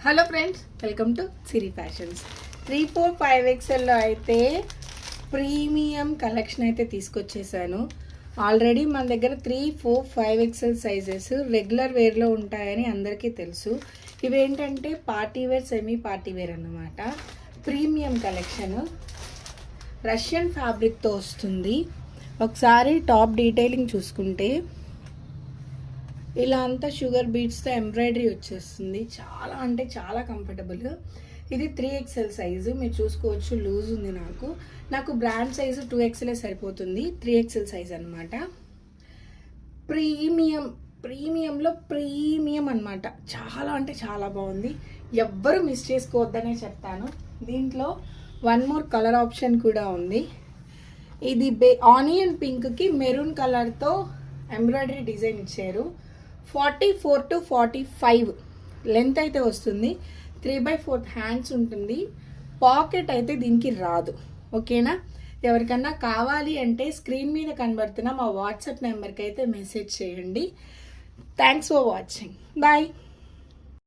Hello friends, welcome to Siri fashions. 3-4-5XL అయితే premium collection అయితే తీసుకొచ్చేసాను. Already మన దగ్గర 3-4-5XL సైజెస్ రెగ్యులర్ వేర్లో ఉంటాయని అందరికీ తెలుసు. ఇవేంటంటే party wear, semi party wear అన్నమాట. ప్రీమియం కలెక్షన్ రష్యన్ ఫ్యాబ్రిక్తో వస్తుంది. ఒకసారి టాప్ డీటెయిలింగ్ చూసుకుంటే ఇలా అంతా షుగర్ బీడ్స్తో ఎంబ్రాయిడరీ వచ్చేస్తుంది. చాలా అంటే చాలా కంఫర్టబుల్. ఇది 3XL సైజు, మీరు చూసుకోవచ్చు. లూజ్ ఉంది. నాకు బ్రాండ్ సైజు 2XL సరిపోతుంది. 3XL సైజ్ అనమాట. ప్రీమియంలో ప్రీమియం అనమాట. చాలా అంటే చాలా బాగుంది. ఎవ్వరు మిస్ చేసుకోవద్దనే చెప్తాను. దీంట్లో వన్ మోర్ కలర్ ఆప్షన్ కూడా ఉంది. ఇది ఆనియన్ పింక్కి మెరూన్ కలర్తో ఎంబ్రాయిడరీ డిజైన్ ఇచ్చారు. 44 to 45 లెంత్ అయితే వస్తుంది. 3/4 హ్యాండ్స్ ఉంటుంది. పాకెట్ అయితే దీనికి రాదు. ఓకేనా? ఎవరికన్నా కావాలి అంటే స్క్రీన్ మీద కనబడుతున్న మా వాట్సాప్ నెంబర్కి అయితే మెసేజ్ చేయండి. Thanks for watching. బాయ్.